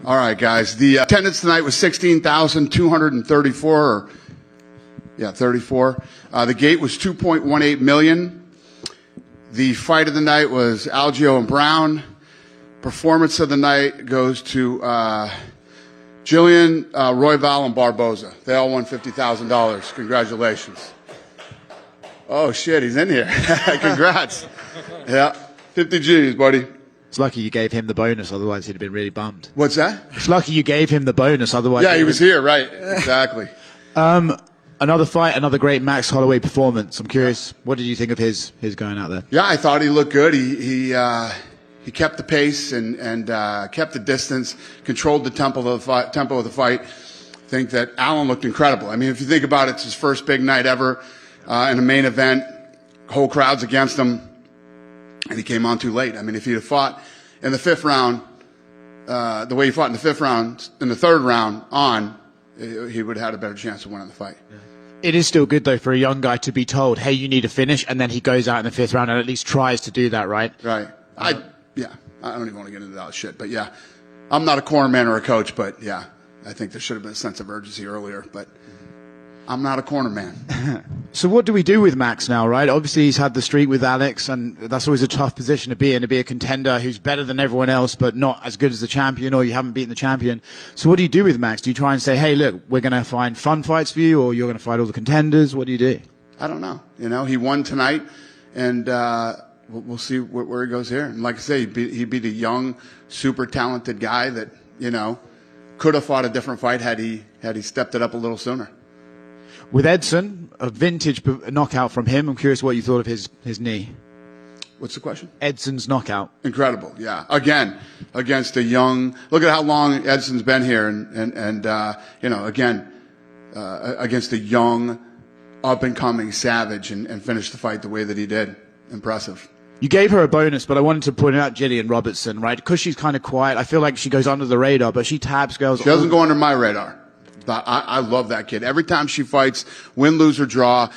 All right, guys. The attendance tonight was 16,234. 34. The gate was 2.18 million. The fight of the night was Algeo and Brown. Performance of the night goes to Jillian, Royval, and Barboza. They all won $50,000. Congratulations. Oh, shit, he's in here. Congrats. Yeah, 50 G's, buddy. It's lucky you gave him the bonus, otherwise he'd have been really bummed. What's that? It's lucky you gave him the bonus, otherwise... Yeah, he was here, right. Exactly. Another fight, another great Max Holloway performance. I'm curious, what did you think of his going out there? Yeah, I thought he looked good. He kept the pace and kept the distance, controlled the tempo of the fight. I think that Allen looked incredible. I mean, if you think about it, it's his first big night ever in a main event. Whole crowd's against him. And he came on too late. I mean, if he'd have fought in the fifth round, the way he fought in the fifth round, in the third round on, he would have had a better chance of winning the fight. Yeah. It is still good, though, for a young guy to be told, hey, you need to finish, and then he goes out in the fifth round and at least tries to do that, right? Right. I don't even want to get into that shit. But, yeah, I'm not a corner man or a coach, but, yeah, I think there should have been a sense of urgency earlier. But I'm not a corner man. So what do we do with Max now, right? Obviously, he's had the streak with Alex, and that's always a tough position to be in, to be a contender who's better than everyone else, but not as good as the champion, or you haven't beaten the champion. So what do you do with Max? Do you try and say, hey, look, we're going to find fun fights for you, or you're going to fight all the contenders? What do you do? I don't know. You know, he won tonight, and we'll see where he goes here. And like I say, he beat a young, super talented guy that, you know, could have fought a different fight had he stepped it up a little sooner. With Edson, a vintage knockout from him. I'm curious what you thought of his knee. What's the question? Edson's knockout. Incredible, yeah. Again, against a young. Look at how long Edson's been here, and you know, again, against a young, up and coming savage, and finished the fight the way that he did. Impressive. You gave her a bonus, but I wanted to point out Jillian Robertson, right? Because she's kind of quiet. I feel like she goes under the radar, but she taps girls. She doesn't go under my radar. I love that kid. Every time she fights, win, lose, or draw,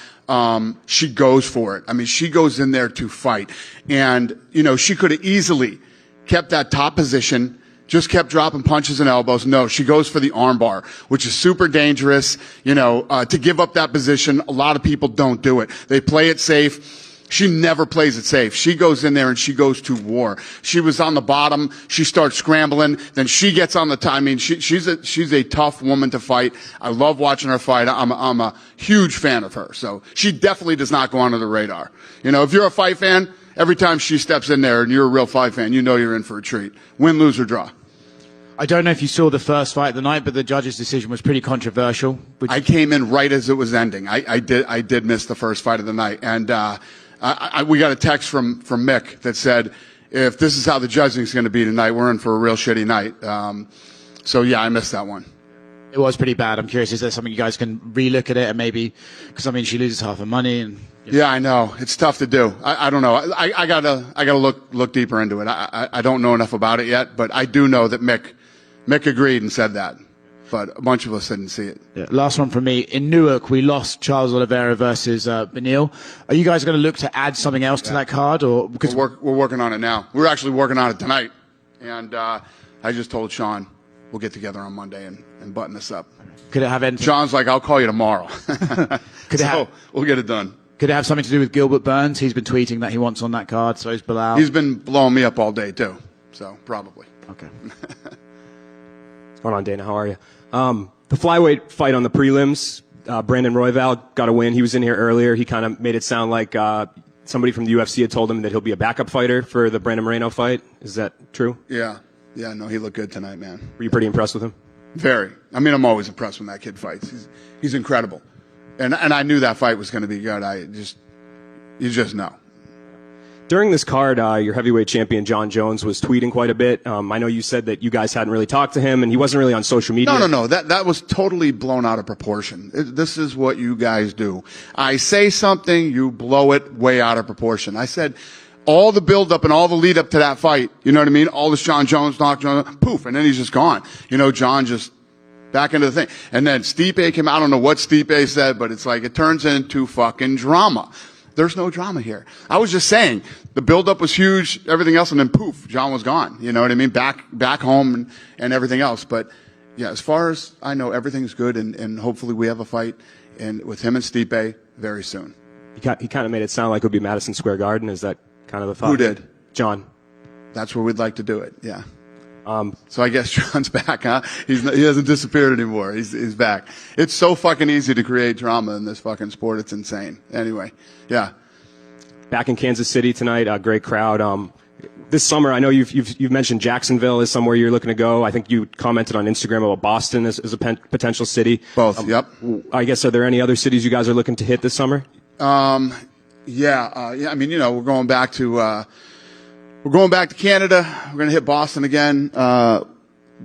she goes for it. I mean, she goes in there to fight. And, you know, she could have easily kept that top position, just kept dropping punches and elbows. No, she goes for the armbar, which is super dangerous. You know, to give up that position, a lot of people don't do it. They play it safe. She never plays it safe. She goes in there and she goes to war. She was on the bottom. She starts scrambling. Then she gets on the top. I mean, she's a tough woman to fight. I love watching her fight. I'm a huge fan of her. So she definitely does not go under the radar. You know, if you're a fight fan, every time she steps in there and you're a real fight fan, you know you're in for a treat. Win, lose, or draw. I don't know if you saw the first fight of the night, but the judge's decision was pretty controversial. I came in right as it was ending. I did miss the first fight of the night. And, we got a text from Mick that said, if this is how the judging is going to be tonight, we're in for a real shitty night. So, yeah, I missed that one. It was pretty bad. I'm curious, is there something you guys can relook at it and maybe, because, I mean, she loses half her money. And yeah, I know. It's tough to do. I don't know. I gotta look deeper into it. I don't know enough about it yet, but I do know that Mick agreed and said that. But a bunch of us didn't see it. Yeah, last one from me. In Newark, we lost Charles Oliveira versus Benil. Are you guys going to look to add something else to that card, or because we're working on it now? We're actually working on it tonight, and I just told Sean we'll get together on Monday and button this up. Could it have anything? Sean's like, I'll call you tomorrow. We'll get it done. Could it have something to do with Gilbert Burns? He's been tweeting that he wants on that card. So is Bilal. He's been blowing me up all day too. So probably. Okay. What's going on, Dana? How are you? The flyweight fight on the prelims, Brandon Royval got a win. He was in here earlier. He kind of made it sound like somebody from the UFC had told him that he'll be a backup fighter for the Brandon Moreno fight. Is that true? Yeah. Yeah, no, he looked good tonight, man. Were you pretty impressed with him? Very. I mean, I'm always impressed when that kid fights. He's incredible. And I knew that fight was going to be good. You just know. During this card, your heavyweight champion, John Jones, was tweeting quite a bit. I know you said that you guys hadn't really talked to him, and he wasn't really on social media. No. That was totally blown out of proportion. This is what you guys do. I say something, you blow it way out of proportion. I said all the build-up and all the lead-up to that fight, you know what I mean? All this John Jones, poof, and then he's just gone. You know, John just back into the thing. And then Stipe came out. I don't know what Stipe said, but it's like it turns into fucking drama. there's no drama here. I was just saying the buildup was huge, everything else, and then poof, John was gone. You know what I mean? Back home and everything else. But yeah, as far as I know, everything's good, and hopefully we have a fight and with him and Stipe very soon. He kind of made it sound like it would be Madison Square Garden. Is that kind of the thought? Who did? John. That's where we'd like to do it. Yeah. So I guess John's back, huh? He hasn't disappeared anymore. He's back. It's so fucking easy to create drama in this fucking sport. It's insane. Anyway, yeah. Back in Kansas City tonight, a great crowd. This summer, I know you've mentioned Jacksonville is somewhere you're looking to go. I think you commented on Instagram about Boston as a potential city. Both, yep. I guess, are there any other cities you guys are looking to hit this summer? Yeah. I mean, you know, we're going back to Canada. We're going to hit Boston again.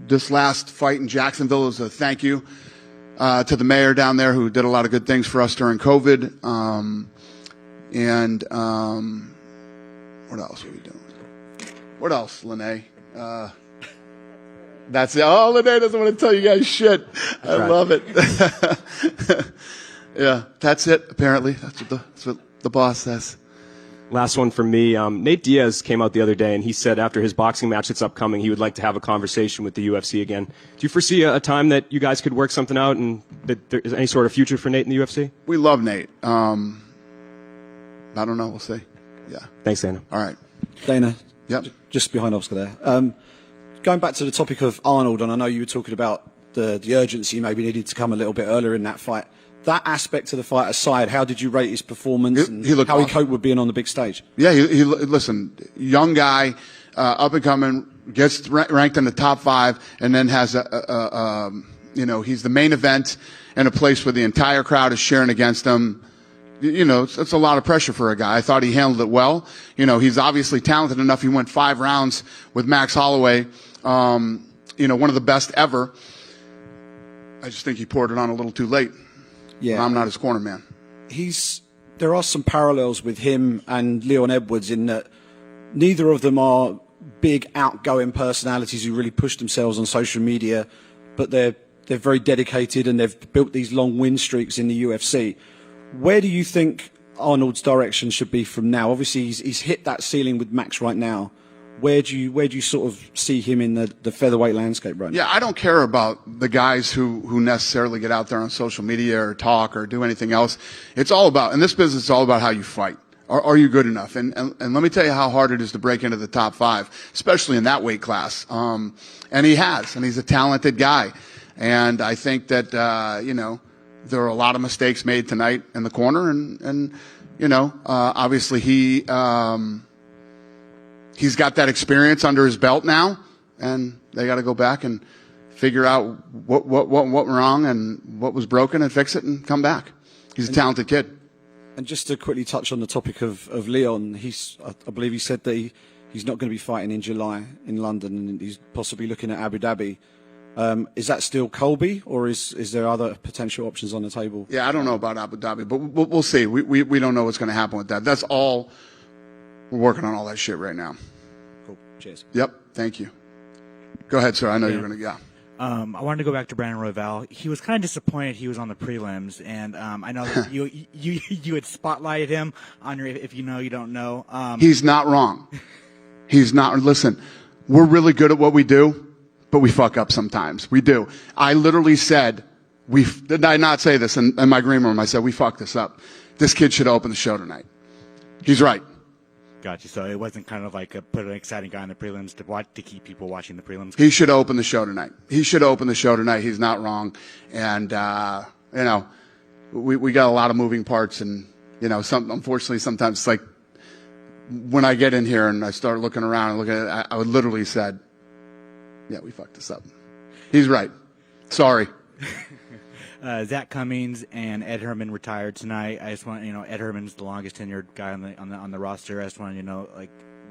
This last fight in Jacksonville is a thank you to the mayor down there who did a lot of good things for us during COVID. What else are we doing? What else, Lene? That's it. Oh, Lene doesn't want to tell you guys shit. I love it. Yeah, that's it, apparently. That's what the boss says. Last one from me. Nate Diaz came out the other day, and he said after his boxing match that's upcoming, he would like to have a conversation with the UFC again. Do you foresee a time that you guys could work something out and that there is any sort of future for Nate in the UFC? We love Nate. I don't know. We'll see. Yeah. Thanks, Dana. All right. Dana, Yep. just behind Oscar there. Going back to the topic of Arnold, and I know you were talking about the urgency maybe needed to come a little bit earlier in that fight. That aspect of the fight aside, how did you rate his performance and he looked how he awesome. coped with being on the big stage? Yeah, listen, young guy, up and coming, gets ranked in the top 5, and then has he's the main event in a place where the entire crowd is cheering against him. You know, it's a lot of pressure for a guy. I thought he handled it well. You know, he's obviously talented enough. He went 5 rounds with Max Holloway, one of the best ever. I just think he poured it on a little too late. Yeah, I'm not his corner man. There are some parallels with him and Leon Edwards in that neither of them are big outgoing personalities who really push themselves on social media, but they're very dedicated and they've built these long win streaks in the UFC. Where do you think Arnold's direction should be from now? Obviously, he's hit that ceiling with Max right now. Where do you sort of see him in the featherweight landscape right now? Yeah, I don't care about the guys who necessarily get out there on social media or talk or do anything else. It's all about, in this business, it's all about how you fight. Are you good enough? And let me tell you how hard it is to break into the top 5, especially in that weight class. And he has, and he's a talented guy. And I think that, there are a lot of mistakes made tonight in the corner, and obviously he's got that experience under his belt now, and they got to go back and figure out what went wrong and what was broken and fix it and come back. He's a talented kid. And just to quickly touch on the topic of Leon, I believe he said that he's not going to be fighting in July in London, and he's possibly looking at Abu Dhabi. Is that still Colby, or is there other potential options on the table? Yeah, I don't know about Abu Dhabi, but we'll see. We don't know what's going to happen with that. That's all. We're working on all that shit right now. Cool. Cheers. Yep. Thank you. Go ahead, sir. I know you're going to. Yeah. I wanted to go back to Brandon Royval. He was kind of disappointed he was on the prelims, and I know that you had spotlighted him on your if you know you don't know. He's not wrong. He's not. Listen, we're really good at what we do, but we fuck up sometimes. We do. I literally said, did I not say this in my green room? I said, we fucked this up. This kid should open the show tonight. He's right. Gotcha. So it wasn't kind of like put an exciting guy in the prelims to keep people watching the prelims. He should open the show tonight. He's not wrong. And, we got a lot of moving parts, and, unfortunately sometimes it's like when I get in here and I start looking around and looking at it, I would literally said, yeah, we fucked this up. He's right. Sorry. Zach Cummings and Ed Herman retired tonight. I just want Ed Herman's the longest tenured guy on the roster. I just want to know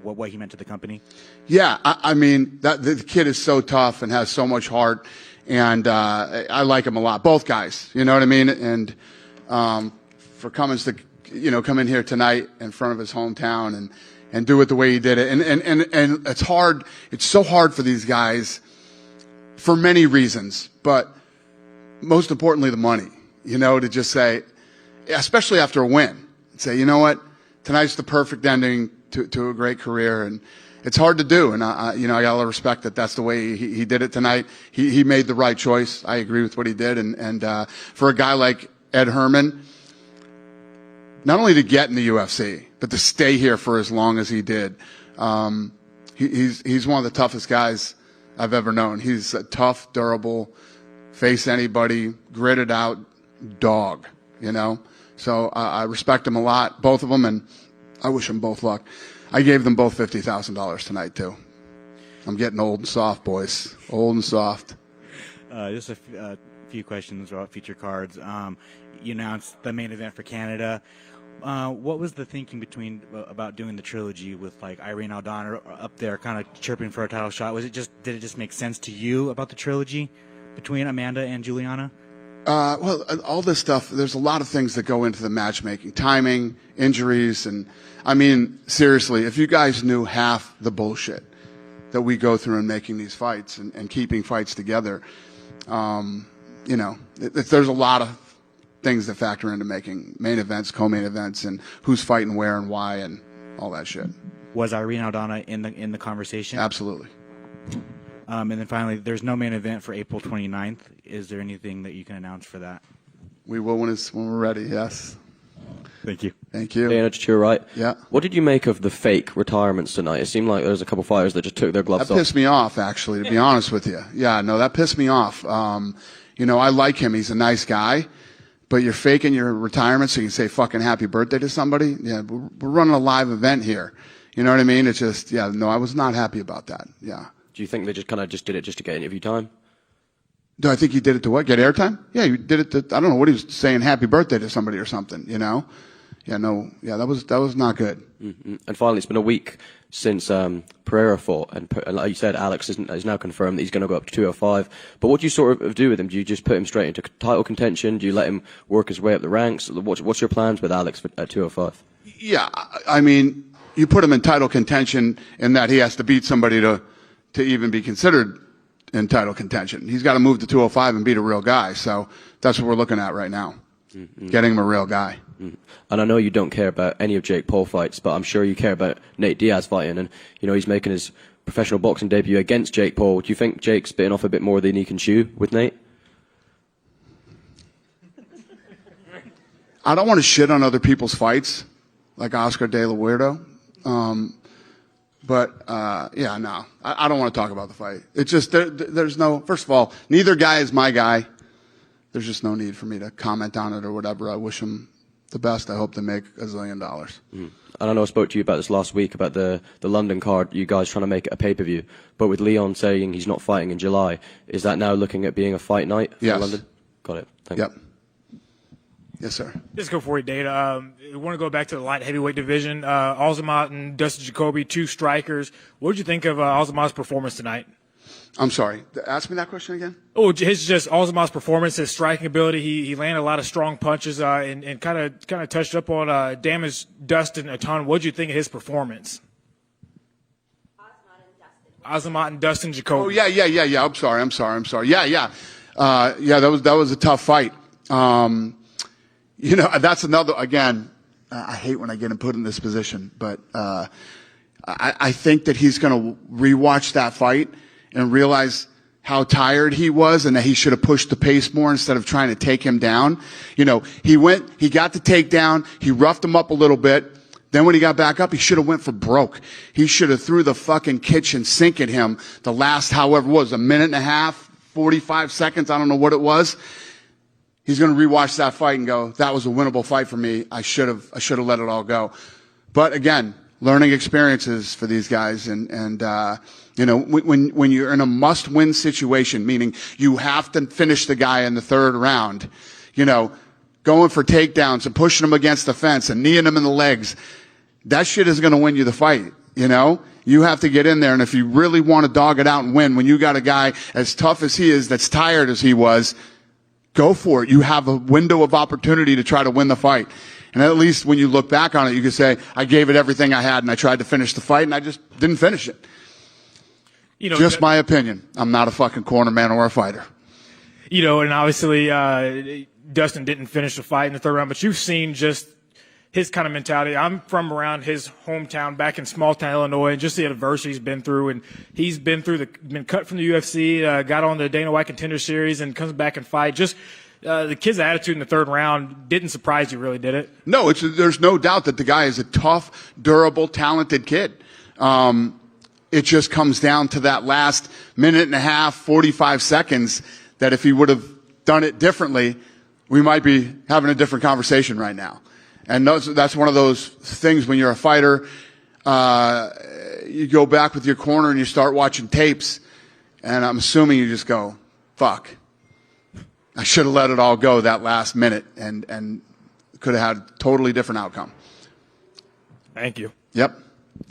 what he meant to the company. Yeah, I mean the kid is so tough and has so much heart, and I like him a lot. Both guys, you know what I mean. And for Cummings to come in here tonight in front of his hometown and do it the way he did it, and it's hard. It's so hard for these guys for many reasons, but most importantly, the money, to just say, especially after a win, say, you know what, tonight's the perfect ending to a great career, and it's hard to do. And I got a lot of respect that that's the way he did it tonight. He made the right choice. I agree with what he did. And for a guy like Ed Herman, not only to get in the UFC, but to stay here for as long as he did, he's one of the toughest guys I've ever known. He's a tough, durable, face anybody, gritted out dog, So I respect them a lot, both of them, and I wish them both luck. I gave them both $50,000 tonight, too. I'm getting old and soft, boys. Old and soft. Just a few questions about feature cards. You announced the main event for Canada. What was the thinking about doing the trilogy with like Irene Aldana up there kind of chirping for a title shot? Did it just make sense to you about the trilogy between Amanda and Juliana? Well, all this stuff, there's a lot of things that go into the matchmaking. Timing, injuries, and I mean, seriously, if you guys knew half the bullshit that we go through in making these fights and keeping fights together, there's a lot of things that factor into making main events, co-main events, and who's fighting where and why and all that shit. Was Irene Aldana in the conversation? Absolutely. And then finally, there's no main event for April 29th. Is there anything that you can announce for that? We will when we're ready, yes. Thank you. Thank you. Dana, to your right. Yeah. What did you make of the fake retirements tonight? It seemed like there was a couple fighters that just took their gloves That off. pissed me off, actually, to be honest with you. Yeah, no, that pissed me off. I like him. He's a nice guy. But you're faking your retirement so you can say fucking happy birthday to somebody? Yeah, we're running a live event here. You know what I mean? It's just, I was not happy about that. Yeah. Do you think they just kind of did it just to get interview time? Do I think he did it to what? Get airtime? Yeah, he did it to, I don't know what he was saying, happy birthday to somebody or something, Yeah, no, that was not good. Mm-hmm. And finally, it's been a week since Pereira fought, and like you said, Alex is now confirmed that he's going to go up to 205. But what do you sort of do with him? Do you just put him straight into title contention? Do you let him work his way up the ranks? What's your plans with Alex at 205? Yeah, I mean, you put him in title contention in that he has to beat somebody to even be considered in title contention. He's got to move to 205 and beat a real guy. So that's what we're looking at right now, getting him a real guy. Mm. And I know you don't care about any of Jake Paul fights, but I'm sure you care about Nate Diaz fighting. And, he's making his professional boxing debut against Jake Paul. Do you think Jake's bitten off a bit more than he can chew with Nate? I don't want to shit on other people's fights, like Oscar De La Huerta. But no, I don't want to talk about the fight. It's just, there's no, first of all, neither guy is my guy. There's just no need for me to comment on it or whatever. I wish them the best. I hope they make $1 zillion. And I know I spoke to you about this last week, about the London card, you guys trying to make it a pay-per-view. But with Leon saying he's not fighting in July, is that now looking at being a fight night for Yes. London? Got it. Thank you. Yep. Yes, sir. Just go for it, Data. I want to go back to the light heavyweight division. Alzamat and Dustin Jacoby, two strikers. What did you think of Alzamat's performance tonight? I'm sorry. Ask me that question again. Oh, his just Alzamat's performance, his striking ability. He landed a lot of strong punches and kind of touched up on damaged Dustin a ton. What did you think of his performance? Alzamat and Dustin Jacoby. Oh yeah. I'm sorry. Yeah. That was a tough fight. That's another, again, I hate when I get put in this position, but I think that he's going to rewatch that fight and realize how tired he was and that he should have pushed the pace more instead of trying to take him down. He got the takedown, he roughed him up a little bit. Then when he got back up, he should have went for broke. He should have threw the fucking kitchen sink at him the last, however it was, a minute and a half, 45 seconds, I don't know what it was. He's going to rewatch that fight and go, that was a winnable fight for me. I should have let it all go. But again, learning experiences for these guys. And when you're in a must-win situation, meaning you have to finish the guy in the third round, going for takedowns and pushing him against the fence and kneeing him in the legs, that shit is going to win you the fight, You have to get in there, and if you really want to dog it out and win, when you got a guy as tough as he is, that's tired as he was, go for it. You have a window of opportunity to try to win the fight. And at least when you look back on it, you can say, I gave it everything I had and I tried to finish the fight and I just didn't finish it. Just my opinion. I'm not a fucking corner man or a fighter. And obviously Dustin didn't finish the fight in the third round, but you've seen just his kind of mentality. I'm from around his hometown back in small town Illinois, and just the adversity he's been through. And he's been cut from the UFC, got on the Dana White Contender Series, and comes back and fight. Just the kid's attitude in the third round didn't surprise you, really, did it? No, there's no doubt that the guy is a tough, durable, talented kid. It just comes down to that last minute and a half, 45 seconds, that if he would have done it differently, we might be having a different conversation right now. And that's one of those things when you're a fighter, you go back with your corner and you start watching tapes, and I'm assuming you just go, fuck. I should have let it all go that last minute and could have had a totally different outcome. Thank you. Yep.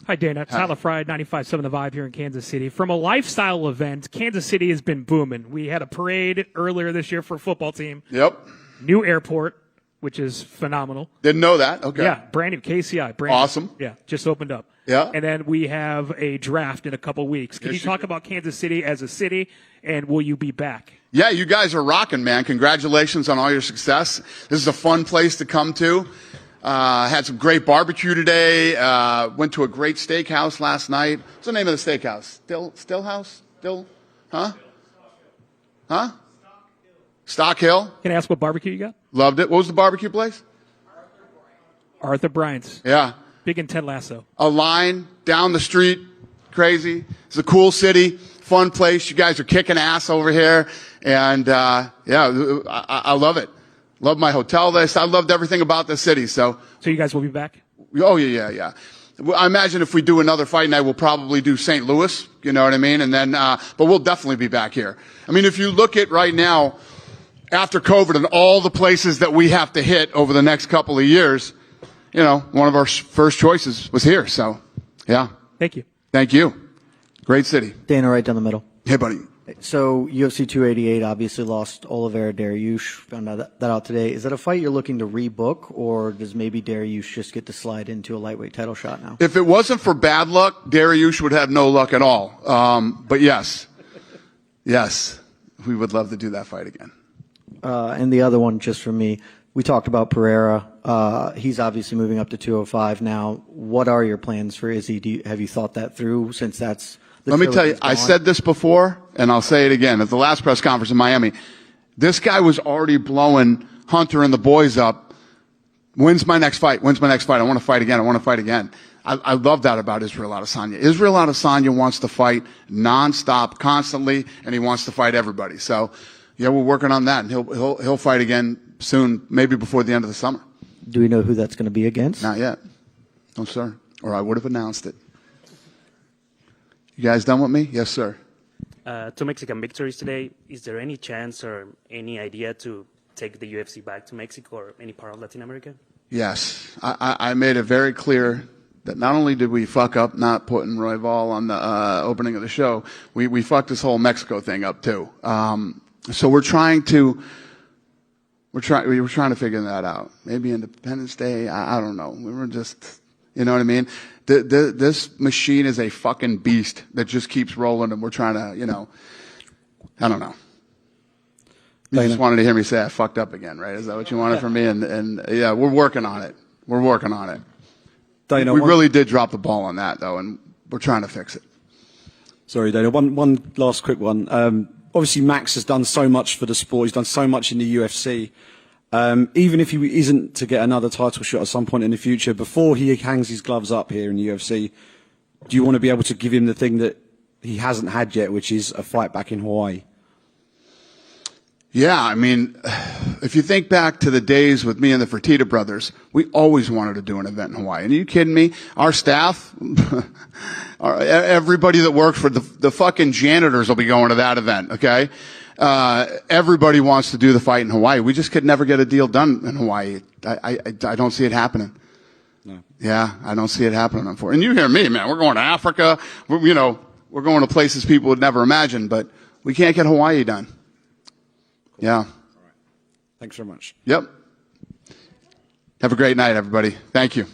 Hi, Dana. Tyler Fry, 95.7 The Vibe here in Kansas City. From a lifestyle event, Kansas City has been booming. We had a parade earlier this year for a football team. Yep. New airport, which is phenomenal. Didn't know that. Okay. Yeah, brand new KCI. Brand new. Awesome. Yeah, just opened up. Yeah. And then we have a draft in a couple weeks. Can you talk about Kansas City as a city, and will you be back? Yeah, you guys are rocking, man. Congratulations on all your success. This is a fun place to come to. Had some great barbecue today. Went to a great steakhouse last night. What's the name of the steakhouse? Stillhouse? Huh? Stock Hill. Can I ask what barbecue you got? Loved it. What was the barbecue place? Arthur Bryant's. Yeah. Big in Ted Lasso. A line down the street. Crazy. It's a cool city. Fun place. You guys are kicking ass over here. And, I love it. Love my hotel list. I loved everything about the city. So you guys will be back? Oh, yeah. Well, I imagine if we do another fight night, we'll probably do St. Louis. You know what I mean? And then, but we'll definitely be back here. I mean, if you look at right now, after COVID and all the places that we have to hit over the next couple of years, you know, one of our first choices was here. So, yeah. Thank you. Thank you. Great city. Dana, right down the middle. Hey, buddy. So UFC 288 obviously lost Oliveira Dariush. Found that out today. Is that a fight you're looking to rebook, or does maybe Dariush just get to slide into a lightweight title shot now? If it wasn't for bad luck, Dariush would have no luck at all. But yes, we would love to do that fight again. And the other one, just for me, we talked about Pereira. He's obviously moving up to 205 now. What are your plans for Izzy? Have you thought that through, since that's the Let me tell you, I said this before, and I'll say it again. At the last press conference in Miami, this guy was already blowing Hunter and the boys up. When's my next fight? I want to fight again. I love that about Israel Adesanya. Israel Adesanya wants to fight nonstop, constantly, and he wants to fight everybody. So, yeah, we're working on that, and he'll fight again soon, maybe before the end of the summer. Do we know who that's going to be against? Not yet. No, sir. Or I would have announced it. You guys done with me? Yes, sir. 2 Mexican victories today. Is there any chance or any idea to take the UFC back to Mexico or any part of Latin America? Yes. I made it very clear that not only did we fuck up not putting Royval on the opening of the show, we fucked this whole Mexico thing up too. So we're trying to figure that out. Maybe Independence Day. I don't know. We were just, you know what I mean? This machine is a fucking beast that just keeps rolling, and we're trying to, you know, I don't know. You just wanted to hear me say I fucked up again, right? Is that what you wanted from me? And yeah, we're working on it. Dana, we really did drop the ball on that, though, and we're trying to fix it. Sorry, Dana. One last quick one. Obviously, Max has done so much for the sport. He's done so much in the UFC. Even if he isn't to get another title shot at some point in the future, before he hangs his gloves up here in the UFC, do you want to be able to give him the thing that he hasn't had yet, which is a fight back in Hawaii? Yeah, I mean, if you think back to the days with me and the Fertitta brothers, we always wanted to do an event in Hawaii. And are you kidding me? Our staff, everybody that works for the fucking janitors will be going to that event, okay? Everybody wants to do the fight in Hawaii. We just could never get a deal done in Hawaii. I don't see it happening. No. Yeah, I don't see it happening, unfortunately. And you hear me, man. We're going to Africa. We're going to places people would never imagine, but we can't get Hawaii done. Yeah. All right. Thanks very much. Yep. Have a great night, everybody. Thank you.